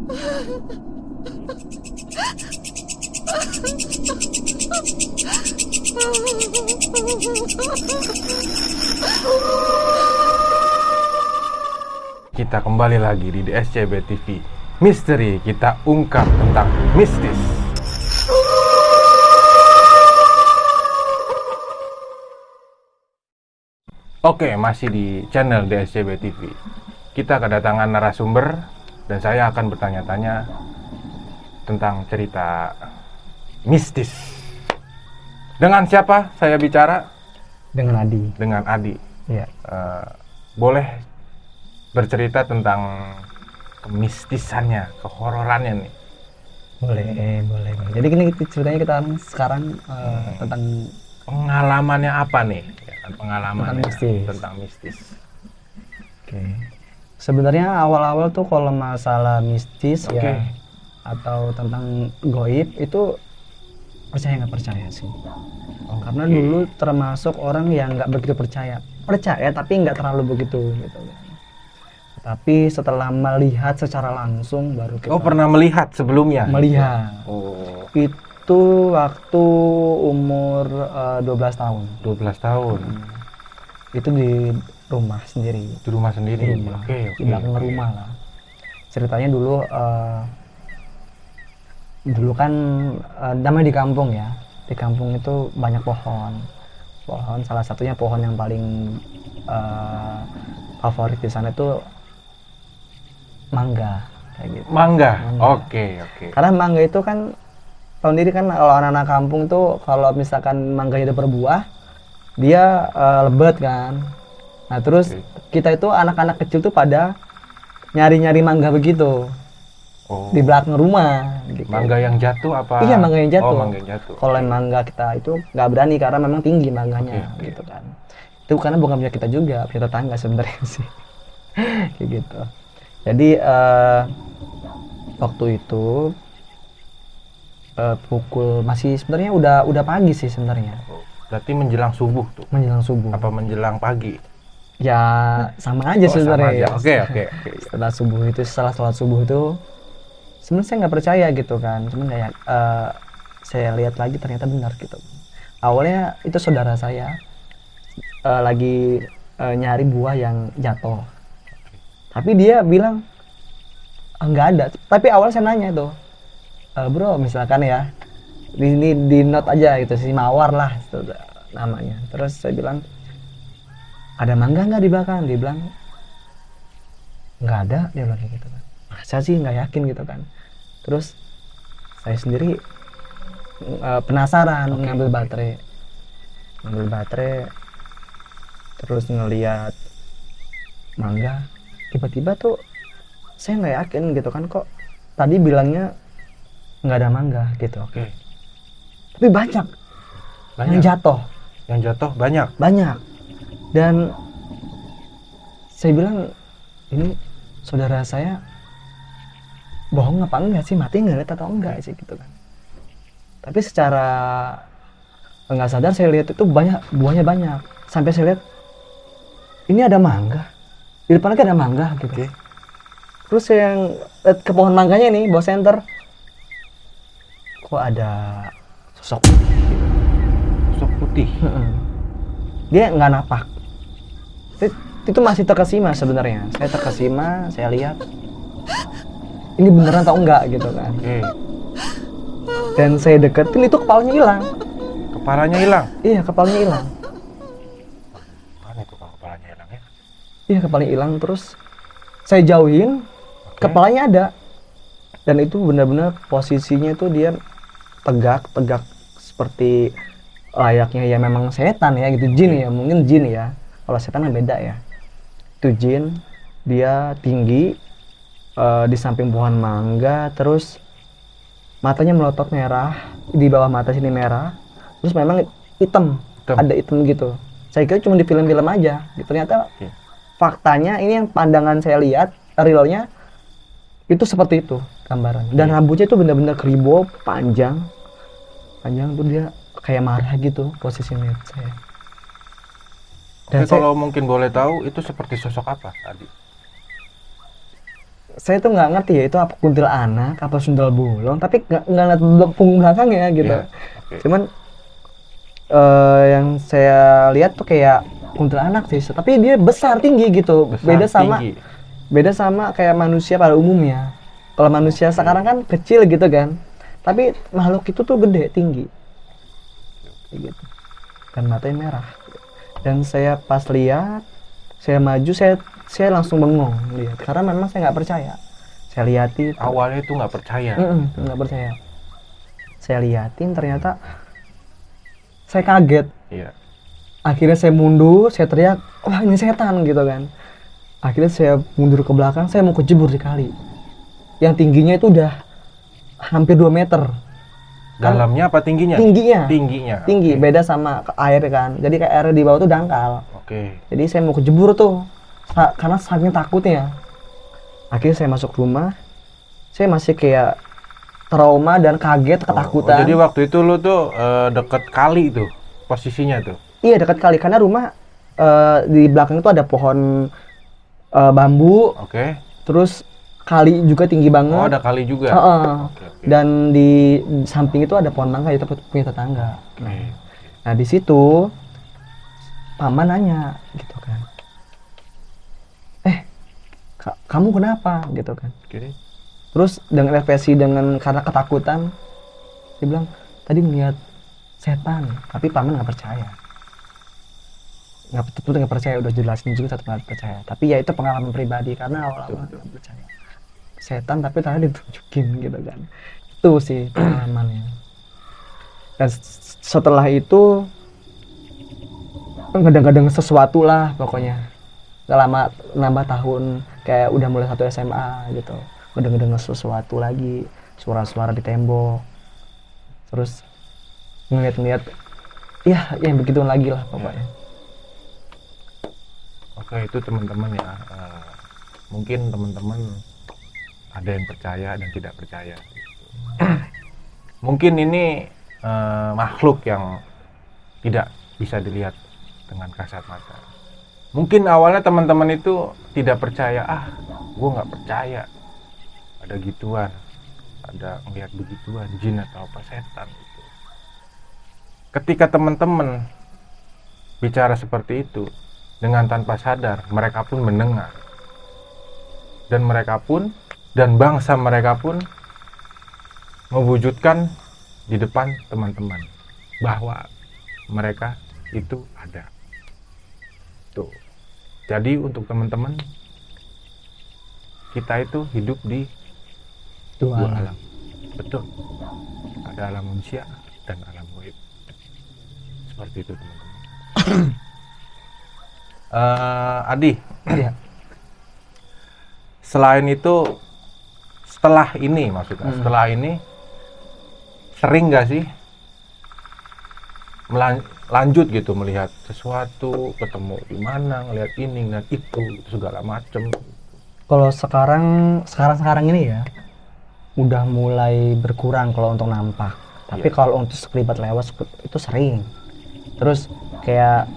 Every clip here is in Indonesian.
Kita kembali lagi di DSCB TV. Misteri kita ungkap tentang mistis. Oke, masih di channel DSCB TV. Kita kedatangan narasumber dan saya akan bertanya-tanya tentang cerita mistis. Dengan siapa saya bicara? Dengan Adi. Dengan Adi. Iya. Boleh bercerita tentang kemistisannya, kehororannya nih. Boleh. Jadi gini ceritanya kita sekarang tentang Pengalamannya apa nih? Pengalamannya tentang mistis. Oke. Sebenarnya awal-awal tuh kalau masalah mistis Oke. ya atau tentang goib itu percaya nggak percaya sih. Karena dulu termasuk orang yang nggak begitu percaya tapi nggak terlalu begitu gitu. Tapi setelah melihat secara langsung baru kita pernah melihat sebelumnya? melihat. Itu waktu umur 12 tahun. 12 tahun. Itu di rumah sendiri. Di rumah sendiri. Di rumah. Oke. Di belakang rumah lah. Ceritanya dulu kan namanya di kampung ya. Di kampung itu banyak pohon. Salah satunya pohon yang paling favorit di sana itu mangga kayak gitu. Mangga. Oke. Karena mangga itu kan tahun ini kan kalau anak-anak kampung tuh kalau misalkan mangganya udah berbuah dia lebat kan. Nah terus kita itu anak-anak kecil tuh pada nyari-nyari mangga begitu di belakang rumah gitu. Mangga yang jatuh apa? Iya, mangga yang jatuh. Mangga yang jatuh. Kalau mangga kita itu nggak berani karena memang tinggi mangganya gitu kan. Itu karena bukan punya kita juga, punya tetangga sebenarnya sih. Kayak gitu. Jadi waktu itu pukul masih sebenarnya udah pagi sih sebenarnya. Berarti menjelang subuh tuh? Menjelang subuh. Apa menjelang pagi? Ya sama aja sebenarnya. Oke. Setelah sholat subuh itu sebenarnya saya nggak percaya gitu kan. Cuman kayak saya lihat lagi ternyata benar gitu. Awalnya itu saudara saya lagi nyari buah yang jatuh. Tapi dia bilang nggak ada. Tapi awal saya nanya tuh, bro misalkan ya, ini di note aja gitu, si Mawar lah itu namanya. Terus saya bilang, ada mangga nggak di belakang? Dia bilang nggak ada. Dia bilang gitu kan. Saya sih nggak yakin gitu kan. Terus saya sendiri penasaran ngambil baterai, terus ngelihat mangga. Tiba-tiba tuh saya nggak yakin gitu kan, kok tadi bilangnya nggak ada mangga gitu. Oke. Tapi banyak yang jatuh banyak. Dan saya bilang, ini saudara saya bohong apa enggak sih, mati nggak lihat atau enggak sih gitu kan. Tapi secara nggak sadar saya lihat itu buahnya banyak, sampai saya lihat ini ada mangga di depan lagi, ada mangga gitu. Terus saya yang ke pohon mangganya nih, bawa senter, kok ada sosok putih. Dia nggak napak. Itu masih terkesima sebenarnya. Saya terkesima, saya lihat ini beneran atau enggak gitu kan. Dan saya deketin, itu kepalanya hilang. Iya, kepalanya hilang. Mana itu kalau kepalanya hilang ya? Iya, kepalanya hilang. Terus saya jauhin, kepalanya ada. Dan itu benar-benar posisinya itu dia tegak seperti layaknya ya memang setan ya gitu, jin ya, mungkin jin ya. Kalau setan kan beda ya. Itu jin, dia tinggi di samping pohon mangga, terus matanya melotot merah, di bawah mata sini merah, terus memang hitam. Ada hitam gitu. Saya kira cuma di film-film aja, ternyata faktanya ini yang pandangan saya lihat, realnya itu seperti itu gambaran. Dan rambutnya itu benar-benar keribo, panjang tuh, dia kayak marah gitu posisinya saya. Dan kalau mungkin boleh tahu itu seperti sosok apa tadi? saya tuh nggak ngerti ya itu apa kuntilanak apa sundel bolong, tapi nggak lihat punggung belakangnya gitu. Iya. Oke. Cuman yang saya lihat tuh kayak kuntilanak sih, tapi dia besar tinggi gitu. Besar, tinggi. Beda sama kayak manusia pada umumnya. Kalau manusia sekarang kan kecil gitu kan, tapi makhluk itu tuh gede tinggi kayak gitu, dan matanya merah. Dan saya pas lihat, saya maju, saya langsung bengong lihat, karena memang saya nggak percaya. Saya liatin Awalnya itu nggak percaya. nggak percaya. Saya liatin, ternyata saya kaget. Iya. Akhirnya saya mundur, saya teriak, wah ini setan gitu kan. Akhirnya saya mundur ke belakang, saya mau kejebur di kali yang tingginya itu udah hampir 2 meter. Dalamnya apa tingginya? Tingginya tinggi. Oke. Beda sama air kan, jadi kayak air di bawah tuh dangkal. Oke. Jadi saya mau kejebur tuh karena saking takutnya. Akhirnya saya masuk rumah, saya masih kayak trauma dan kaget, ketakutan. Jadi waktu itu lu tuh deket kali tuh posisinya tuh. Iya, dekat kali, karena rumah di belakang itu ada pohon bambu. Oke. Terus kali juga tinggi banget. Oh, ada kali juga. Oke. Dan di samping itu ada pohon mangga, itu punya tetangga. Oke. Nah di situ paman nanya gitu kan, kamu kenapa gitu kan. Oke. Terus dengan ekspresi karena ketakutan, dia bilang tadi melihat setan, tapi paman nggak percaya. Nggak percaya, udah jelasin juga tetap nggak percaya. Tapi ya itu pengalaman pribadi, karena awal-awal nggak percaya setan, tapi ternyata ditunjukin gitu kan. Itu sih pengalamannya. Dan setelah itu kadang-kadang sesuatu lah pokoknya. Gak lama, nambah tahun, kayak udah mulai 1 SMA gitu, kadang-kadang sesuatu lagi, suara-suara di tembok, terus ngeliat-ngeliat, ya yang begitu lagi lah pokoknya. Oke, itu teman-teman ya. Mungkin teman-teman ada yang percaya dan tidak percaya. Mungkin ini makhluk yang tidak bisa dilihat dengan kasat mata. Mungkin awalnya teman-teman itu tidak percaya, gue nggak percaya ada gituan, ada ngeliat begituan, jin atau apa, setan gitu. Ketika teman-teman bicara seperti itu, dengan tanpa sadar mereka pun mendengar, dan mereka pun, dan bangsa mereka pun mewujudkan di depan teman-teman bahwa mereka itu ada. Tuh. Jadi untuk teman-teman, kita itu hidup di dua alam. Betul. Ada alam manusia dan alam gaib. Seperti itu teman-teman. Adi. Iya. Selain itu, setelah ini maksudnya, setelah ini sering nggak sih lanjut gitu melihat sesuatu, ketemu di mana, ngelihat ini, ngelihat itu segala macem? Kalau sekarang ini ya udah mulai berkurang kalau untuk nampak. Tapi kalau untuk sekelibat lewat itu sering. Terus kayak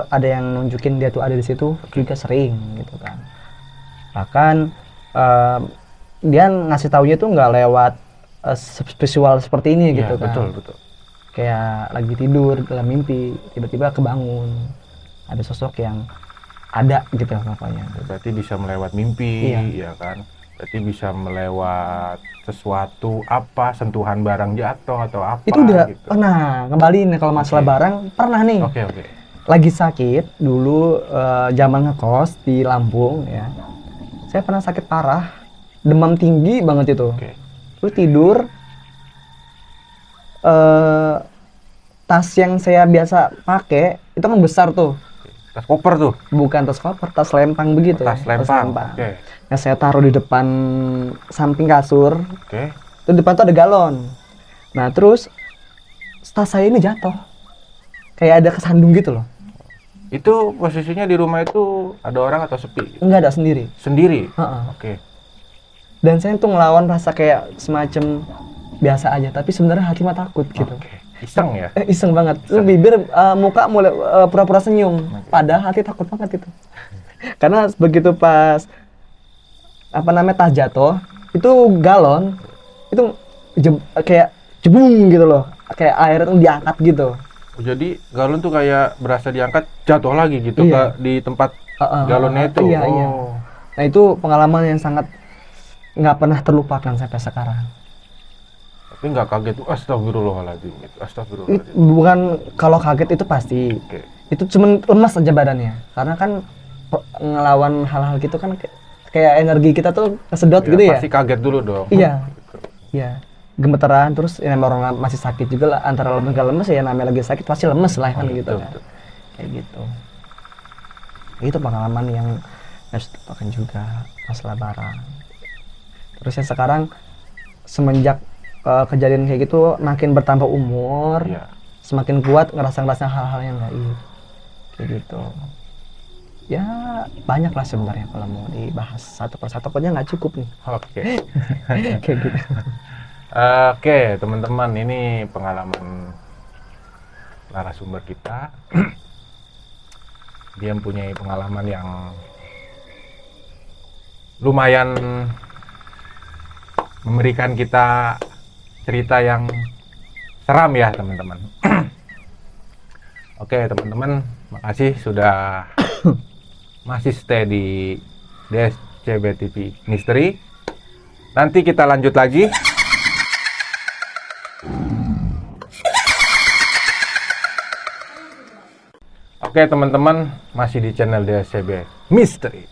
ada yang nunjukin dia tuh ada di situ juga sering gitu kan. Bahkan dia ngasih taunya tuh nggak lewat visual seperti ini gitu kan. Betul. Kayak lagi tidur dalam mimpi, tiba-tiba kebangun, ada sosok yang ada gitu pokoknya. Berarti bisa melewat mimpi, ya kan? Berarti bisa melewat sesuatu, apa, sentuhan barang jatuh atau apa. Itu udah gitu. pernah, kembali nih kalau masalah barang, pernah nih. Oke. Lagi sakit dulu, zaman ngekos di Lampung ya. Saya pernah sakit parah, demam tinggi banget itu. Terus tidur, tas yang saya biasa pakai itu kan besar tuh. Tas koper tuh? Bukan tas koper, tas lempang begitu. Tas lempang. Yang saya taruh di depan samping kasur. Itu depan tuh ada galon. Nah terus tas saya ini jatuh, kayak ada kesandung gitu loh. Itu posisinya di rumah itu ada orang atau sepi? Enggak, ada sendiri. Sendiri? Oke. Dan saya tuh ngelawan rasa kayak semacam biasa aja, tapi sebenarnya hati mah takut gitu. Iseng ya? Iseng banget. Bibir, muka mulai pura-pura senyum, padahal hati takut banget itu. Karena begitu pas apa namanya tas jatuh, itu galon itu kayak jebung gitu loh, kayak air itu diangkat gitu. Jadi galon tuh kayak berasa diangkat jatuh lagi gitu Iya. di tempat galonnya itu. Iya, iya. Nah itu pengalaman yang sangat nggak pernah terlupakan sampai sekarang. Tapi nggak kaget tuh, astagfirullahaladzim gitu. Astagfirullahaladzim. Bukan, kalau kaget itu pasti. Oke. Itu cuman lemas aja badannya. Karena kan ngelawan hal-hal gitu kan kayak energi kita tuh kesedot gitu ya. Pasti kaget dulu dong. Iya. Gitu. Iya. Gemeteran, terus ya namanya orang masih sakit juga lah, antara lemes gak lemes ya, namanya lagi sakit pasti lemes lah kan gitu kan. Betul. Kayak gitu. Itu pengalaman yang harus dilupakan juga, masalah barang. Terus yang sekarang semenjak kejadian kayak gitu makin bertambah umur, Iya. semakin kuat ngerasa hal-hal yang gaib kayak gitu. Ya banyak lah sebenarnya kalau mau dibahas satu persatu, pokoknya nggak cukup nih. Oke. Kayak gitu. Oke, teman-teman, ini pengalaman narasumber kita. Dia mempunyai pengalaman yang lumayan memberikan kita cerita yang seram ya, teman-teman. Oke, teman-teman, makasih sudah masih stay di DSCB TV Misteri. Nanti kita lanjut lagi. Oke, teman-teman, masih di channel DSCB Misteri.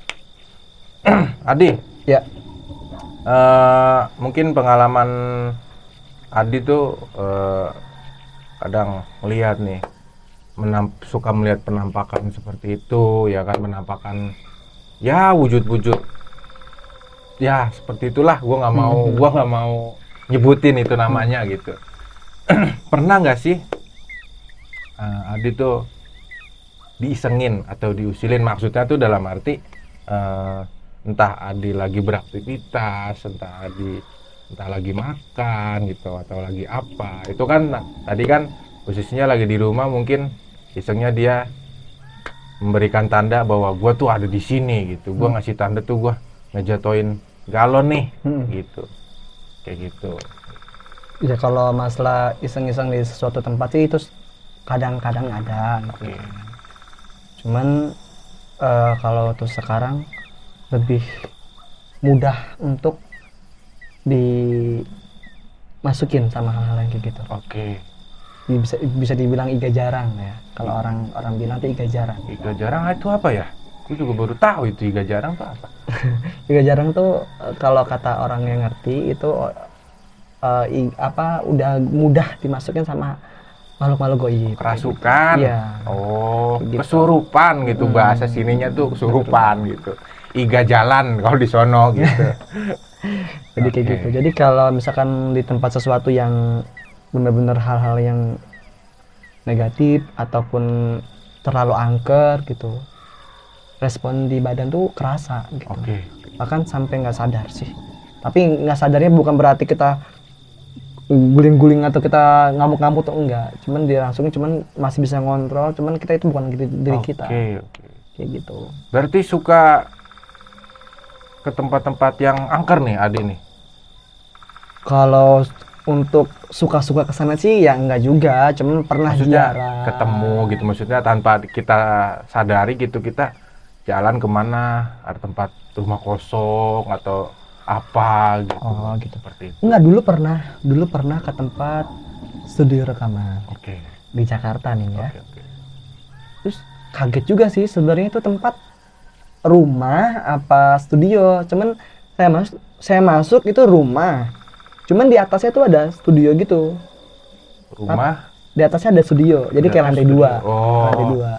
Adi, Ya. mungkin pengalaman Adi tuh kadang melihat nih, suka melihat penampakan seperti itu, ya kan, penampakan ya wujud-wujud ya seperti itulah. Gua nggak mau nyebutin itu namanya gitu. Pernah nggak sih Adi tuh diisengin atau diusilin, maksudnya tuh dalam arti entah Adi lagi beraktivitas, entah lagi makan gitu, atau lagi apa, itu kan tadi kan posisinya lagi di rumah, mungkin isengnya dia memberikan tanda bahwa gua tuh ada di sini gitu. Gua ngasih tanda tuh gua ngejatoin galon nih gitu, kayak gitu. Ya kalau masalah iseng-iseng di sesuatu tempat sih itu kadang-kadang ada gitu. Oke. Cuman kalau untuk sekarang lebih mudah untuk dimasukin sama hal-hal yang kayak gitu. Oke. Bisa dibilang iga jarang ya. Kalau orang bilang itu iga jarang. Iga jarang itu apa ya? Gue juga baru tahu itu iga jarang tuh apa. Iga jarang tuh kalau kata orang yang ngerti itu udah mudah dimasukin sama makhluk-makhluk goib. Kerasukan. Iya. Oh, Gitu. kesurupan gitu, bahasa sininya tuh kesurupan gitu. Iga jalan kalau di sono gitu. Jadi kayak Oke. gitu. Jadi kalau misalkan di tempat sesuatu yang benar-benar hal-hal yang negatif ataupun terlalu angker gitu, respon di badan tuh kerasa gitu. Oke. Bahkan sampai nggak sadar sih. Tapi nggak sadarnya bukan berarti kita guling-guling atau kita ngamuk-ngamuk tuh enggak. Cuman dirangsungin, cuman masih bisa ngontrol, cuman kita itu bukan diri kita. Oke. Kayak gitu. Berarti suka ke tempat-tempat yang angker nih Adi nih. Kalau untuk suka-suka kesana sih ya enggak juga, cuman pernah Maksudnya ziarah. ketemu gitu, maksudnya tanpa kita sadari gitu, kita jalan kemana, ada tempat rumah kosong atau apa gitu. Oh gitu. Seperti itu. Enggak, dulu pernah ke tempat studio rekaman Oke. di Jakarta nih ya. Oke. Terus kaget juga sih sebenarnya itu tempat rumah apa studio. Cuman saya masuk itu rumah. Cuman di atasnya tuh ada studio gitu. Rumah Di atasnya ada studio. Jadi Di kayak atas lantai dua. studio. Oh. Lantai dua.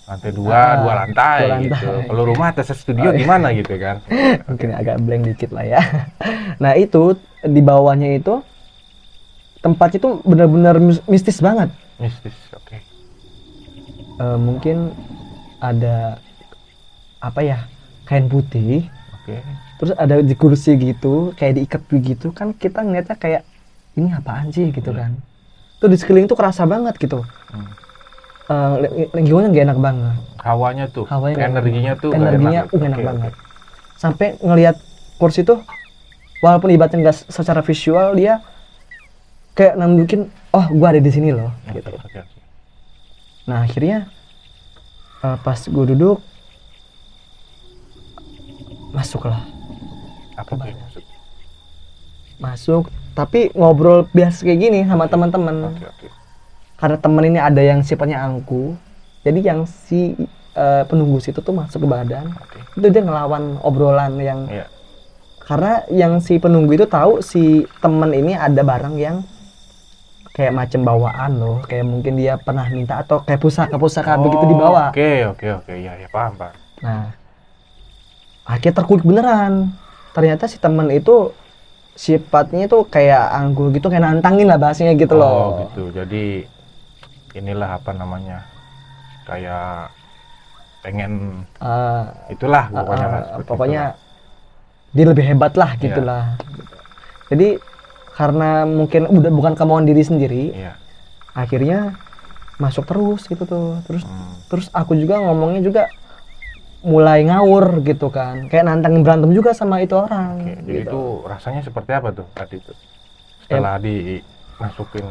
lantai dua lantai dua lantai. gitu. Kalau rumah atas studio gimana gitu kan? Mungkin agak blank dikit lah ya. Nah itu di bawahnya itu tempatnya tuh benar-benar mistis banget. Mistis. Oke. Mungkin ada apa ya, kain putih, Oke. terus ada di kursi gitu, kayak diikat begitu kan, kita ngeliatnya kayak ini apaan sih gitu kan. Tuh di sekeliling tuh kerasa banget gitu. Lingkungannya gak enak banget. Hawanya tuh, Hawanya nggak energinya enak. tuh nggak Energinya enak gitu. enak Oke, banget. oke. Sampai ngelihat kursi tuh walaupun ibaratnya nggak secara visual, dia kayak nunjukin, oh gua ada di sini loh gitu. Oke. Nah akhirnya pas gue duduk, masuklah Apa tuh yang maksud? masuk, tapi ngobrol biasa kayak gini sama teman-teman. Oke. Karena temen ini ada yang sifatnya angku, jadi yang si penunggu situ tuh masuk ke badan, Oke. itu dia ngelawan obrolan yang Iya. karena yang si penunggu itu tahu si temen ini ada barang yang kayak macam bawaan loh, kayak mungkin dia pernah minta atau kayak pusaka begitu dibawa. Oke. Ya, paham. Nah, akhirnya terkulik beneran. Ternyata si temen itu sifatnya tuh kayak angkuh gitu, kayak nantangin lah bahasanya gitu loh. Oh, gitu. Jadi inilah apa namanya? Kayak pengen itulah pokoknya lah, seperti Pokoknya dia lebih hebat lah Iya. gitulah. Jadi karena mungkin udah bukan kemauan diri sendiri, itulah. Iya. akhirnya masuk terus gitu tuh. Hmm. Terus aku juga ngomongnya juga mulai ngawur gitu kan, kayak nantangin berantem juga sama itu orang. Oke, jadi gitu. itu rasanya seperti apa tuh tadi tuh? Setelah dimasukin.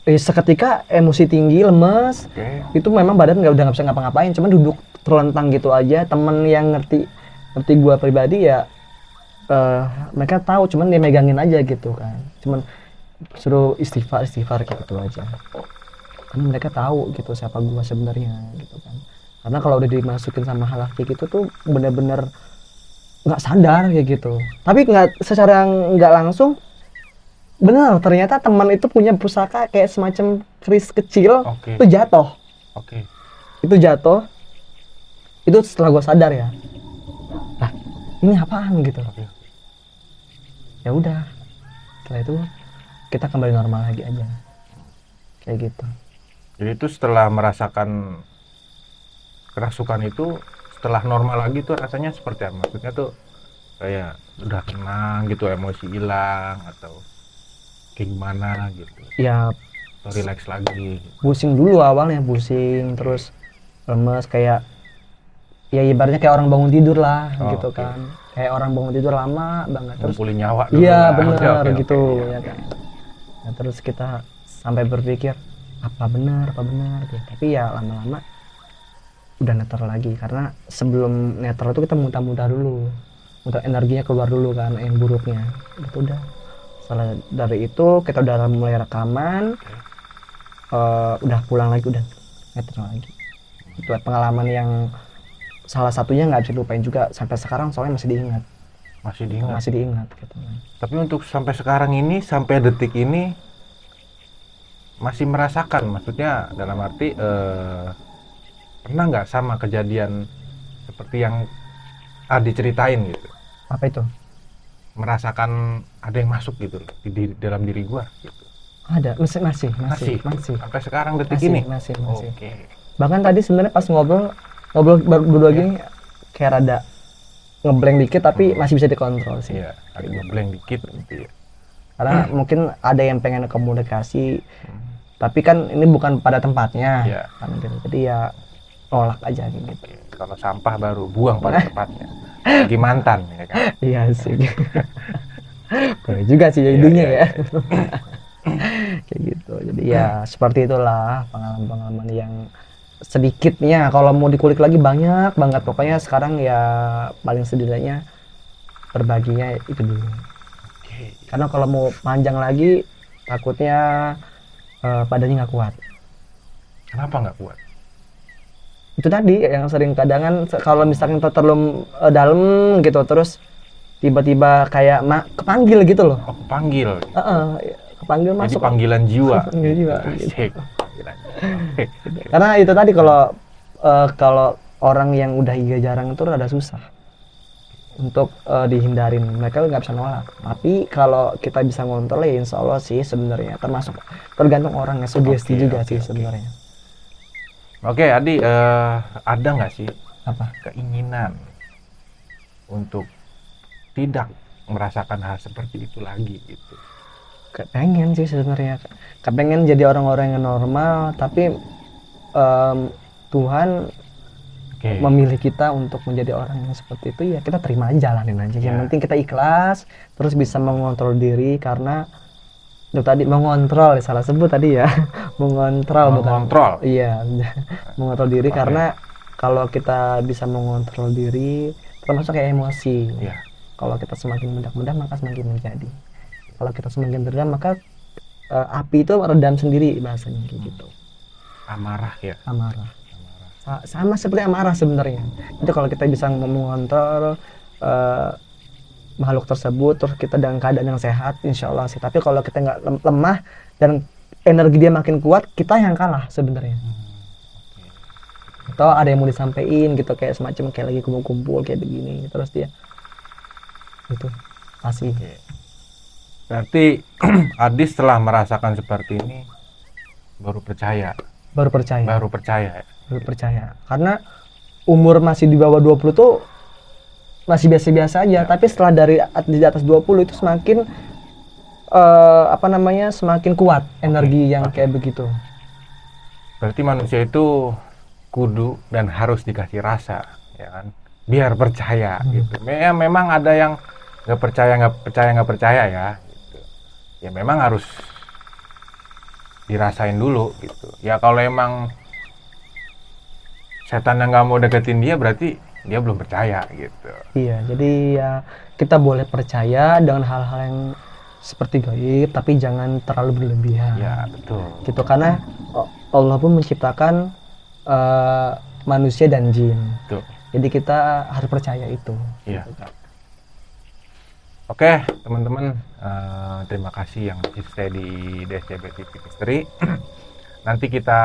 Seketika emosi tinggi, lemes, Oke. itu memang badan udah nggak bisa ngapa-ngapain, cuman duduk terlentang gitu aja. Temen yang ngerti gua pribadi ya, mereka tahu, cuman dia megangin aja gitu kan, cuman suruh istighfar kayak gitu aja. Karena mereka tahu gitu siapa gua sebenarnya gitu kan. Karena kalau udah dimasukin sama hal kayak gitu tuh bener-bener nggak sadar kayak gitu. Tapi nggak secara nggak langsung, bener ternyata teman itu punya pusaka kayak semacam keris kecil. Oke. Itu jatuh. Oke. Itu jatuh. Itu setelah gua sadar ya. Nah, ini apaan gitu. Oke. Ya udah. Setelah itu kita kembali normal lagi aja. Kayak gitu. Jadi itu setelah merasakan kerasukan itu, setelah normal lagi tuh rasanya seperti apa? Maksudnya tuh kayak udah tenang gitu, emosi hilang atau kayak gimana gitu? Ya Atau relax lagi? pusing dulu awalnya, pusing terus lemes, kayak ya ibaratnya kayak orang bangun tidur lah Oh, gitu oke. kan. Kayak orang bangun tidur lama banget terus. Ngumpulin nyawa dulu Iya lah. bener Oke, gitu iya, ya oke. kan. Nah, terus kita sampai berpikir apa benar gitu. Tapi ya lama-lama udah netral lagi, karena sebelum netral itu kita muntah-muntah dulu, muntah energinya keluar dulu kan, yang buruknya. Itu udah. Setelah dari itu kita udah mulai rekaman, udah pulang lagi, udah netral lagi. Itu pengalaman yang salah satunya nggak bisa lupain juga sampai sekarang, soalnya masih diingat. Masih diingat. Gitu. Tapi untuk sampai sekarang ini, sampai detik ini masih merasakan, maksudnya dalam arti pernah nggak sama kejadian seperti yang Adi ceritain gitu, Apa itu? merasakan ada yang masuk gitu loh di dalam diri gua gitu. Ada, masih. Sampai sekarang detik Masih, ini. masih. Oke. Bahkan tadi sebenarnya pas ngobrol berdua gini kayak rada ngeblank dikit, tapi masih bisa dikontrol sih. Iya, ada ngeblank dikit gitu ya. Karena mungkin ada yang pengen komunikasi, tapi kan ini bukan pada tempatnya. Iya. Kan gitu. Jadi ya nolak aja gitu. Oke. Kalau sampah baru buang pada tempatnya. Lagi mantan ya kan. Iya sih. Boleh juga sih jadinya Iya, ya. Kayak gitu. Jadi ya seperti itulah pengalaman-pengalaman yang sedikitnya, kalau mau dikulik lagi banyak banget. Pokoknya sekarang ya paling setidaknya berbaginya itu dulu. Oke. Karena kalau mau panjang lagi takutnya badannya nggak kuat. Kenapa nggak kuat? Itu tadi yang sering kadangan kalau misalkan terlalu dalam gitu, terus tiba-tiba kayak kepanggil gitu loh. Oh, kepanggil. Kepanggil Jadi masuk. panggilan jiwa. Panggilan jiwa, gitu. Asik. Panggilan jiwa. Karena itu tadi kalau orang yang udah iga jarang itu rada susah untuk dihindarin, mereka nggak bisa nolak. Tapi kalau kita bisa ngontrol ya insya Allah sih sebenarnya, termasuk tergantung orangnya, sugesti juga sih sebenarnya. Oke, Adi, ada nggak sih Apa? keinginan untuk tidak merasakan hal seperti itu lagi gitu? Pengen sih sebenarnya, pengen jadi orang-orang yang normal, tapi Tuhan memilih kita untuk menjadi orang yang seperti itu, ya kita terima aja, jalanin aja. Yang penting kita ikhlas, terus bisa mengontrol diri, karena itu tadi mengontrol, salah sebut tadi ya. mengontrol iya mengontrol diri. Karena kalau kita bisa mengontrol diri, termasuk kayak emosi, kalau kita semakin meledak-meledak maka semakin menjadi, kalau kita semakin teredam maka api itu redam sendiri, bahasanya kayak gitu. Amarah ya, sama seperti amarah sebenarnya. Itu kalau kita bisa mengontrol makhluk tersebut, terus kita dalam keadaan yang sehat, insya Allah sih. Tapi kalau kita nggak lemah dan energi dia makin kuat, kita yang kalah sebenarnya. Atau ada yang mau disampaikan gitu, kayak semacam kayak lagi kumpul-kumpul kayak begini, terus dia itu pasti. Berarti Adi setelah merasakan seperti ini baru percaya. Karena umur masih di bawah 20 tuh masih biasa-biasa aja, tapi setelah di atas 20 itu semakin semakin kuat energi yang kayak begitu. Berarti manusia itu kudu dan harus dikasih rasa, ya kan, biar percaya gitu. Ya, memang ada yang nggak percaya ya gitu. Ya memang harus dirasain dulu gitu. Ya kalau emang setan yang nggak mau deketin dia, berarti dia belum percaya gitu. Iya, jadi ya kita boleh percaya dengan hal-hal yang seperti gaib, tapi jangan terlalu berlebihan. Ya betul. Gitu, karena Allah pun menciptakan manusia dan jin. Betul. Jadi kita harus percaya itu. Iya. Oke, teman-teman, terima kasih yang masih stay di DSCB TV Misteri. Nanti kita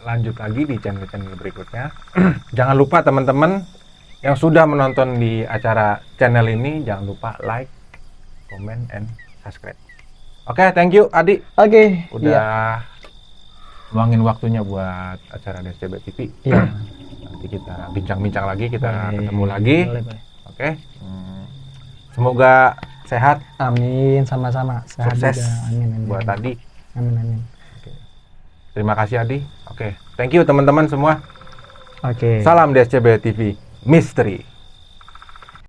lanjut lagi di channel-channel berikutnya. Jangan lupa teman-teman yang sudah menonton di acara channel ini, jangan lupa like, comment, and subscribe. Oke, thank you Adi. Oke. Udah luangin waktunya buat acara DSCB TV. Iya. Nanti kita bincang-bincang lagi, kita Boleh. ketemu lagi. Boleh. Oke. Semoga sehat. Amin, sama-sama. Sehat Sukses juga. Amin. buat Adi. Amin. Terima kasih Adi. Oke. Thank you teman-teman semua. Oke. Salam DSCB TV Misteri.